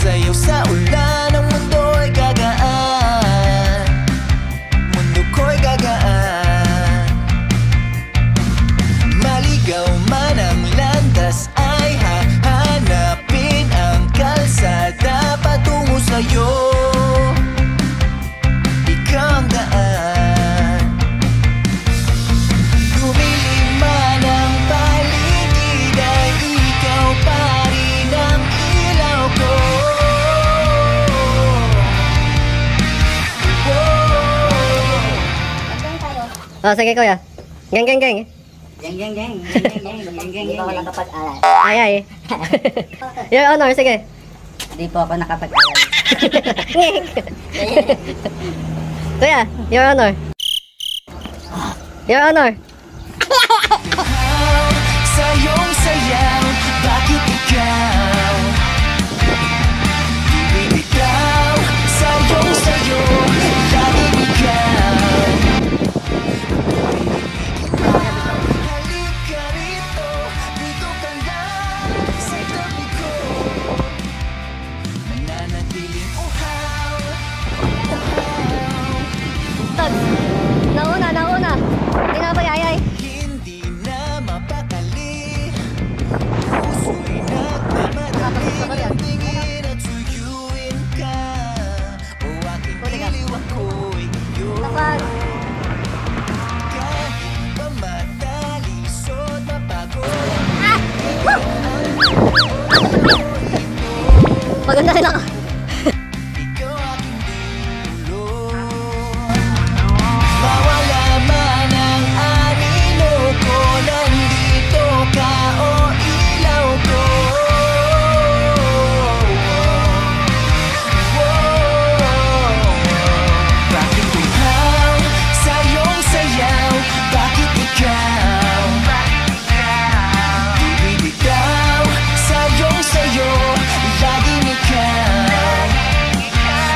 Sayaw sa ulan, ang mundo'y gagaan. Mundo ko'y gagaan. Maligaw man ang landas, ay hahanapin ang kalsada patungo sa'yo. Ikaw ang daan. Dumilim man ang paligid, ay ikaw pa rin ang ilaw ko. Oh, sige kuya. Geng, geng, geng. Geng, geng, geng. Geng, geng, geng. Hindi po ako nakapag-alay. Ay, ay. Your Honor, sige. Hindi po ako nakapag-alay. Kuya, Your Honor. Your Honor. Sayong sayaw, bakit ikaw? Ikaw, sayong sayo, laging ikaw. Halika rito, dito ka lang sa tabi ko. Mananatiling uhaw. Tag. Nauna. Hindi na ba yayay? Hindi na mapakali. Puso'y nagmamadali. Tingin at suyuin ka. O aking iliw ako'y iyo. Kapag. Kahit pa matalisod, mapagod. Maganda rin ako. Ikaw aking dulo. Mawala man ang anino ko, nandito ka o ilaw ko. Bakit uhaw, sayong sayaw, bakit ikaw? Di bibitaw, sayong sayo, laging ikaw.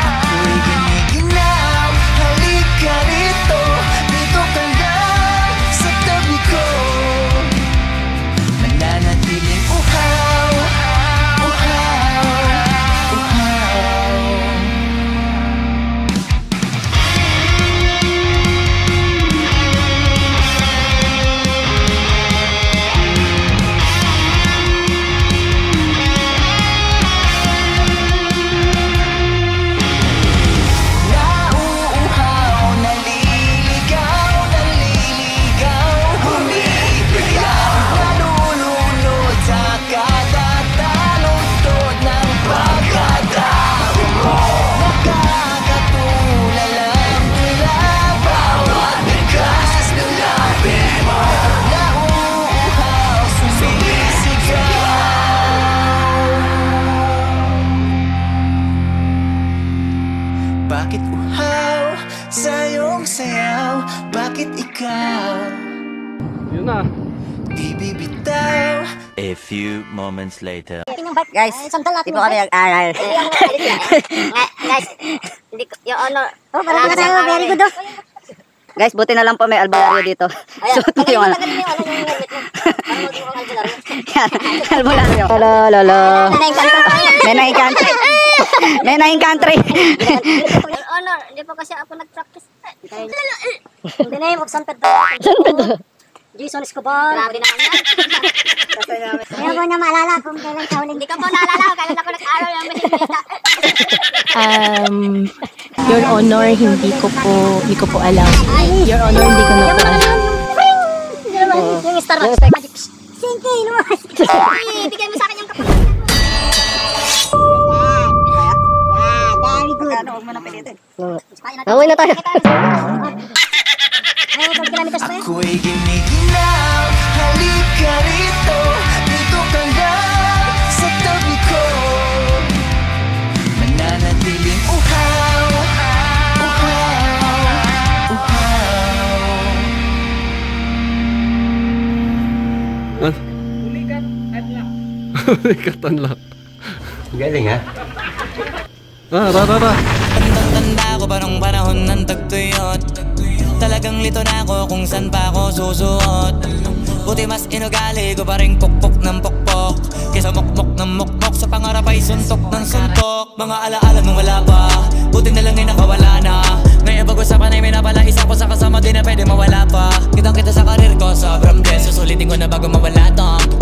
Ako'y giniginaw, halika rito, dito ka lang sa tabi ko. Mananatiling uhaw, uhaw, uhaw. Nauuhaw, naliligaw, humihigaw, nalulunod sa katatalutod ng pagkatao mo. Nakakatulalang tula bawat bigkas ng labi mo. Nauuhaw, sumisigaw. Bakit uhaw, sayong sayaw, bakit ikaw? Yun na. Di bibitaw. A few moments later. Guys, hindi po kami nag-aral. Guys, hindi ko, Your Honor. Oh, parang na tayo. Very good. Guys, buti na lang po may albularyo dito. Suot mo yung ano. Albularyo. Lolo. Menay country. Menay country. Your Honor, hindi po kasi ako nag-practice. In the name of San Pedro. Jason Escobar. Grabe naman yan. Meron ko na maalala kung kailan sa huling. Hindi ka po naalala ko kailan ako nag-aral yung bisikleta. Your Honor, hindi ko po alam. Your Honor, hindi ko na po alam. Yung Starbucks. Singke, inuwas. Bigyan mo sa akin yung kapatid. Very good. Ano, huwag mo na pilitin. Nawin na tayo. Ay, 12 kilometers pa yun. Ako'y giniginaw, halika rito, dito ka lang sa tabi ko. Mananatiling uhaw, uhaw, uhaw. Ulikat unlock. Galing ha? Tara. Tanda ko ba nung panahon ng tagtuyot? Talagang lito na ako kung saan pa ako susuot. Buti mas inugali ko pa rin pukpok ng pukpok kesa mukmok ng mukmok sa pangarap ay suntok ng suntok, mga alaala nung wala pa. Buti na lang ay nakawala na. Ngayon pag-usapan ay may napala, isa ko sa kasama din na pwede mawala pa. Kitang kita sa karir ko, sobrang bless. Susulitin ko na bago mawala to.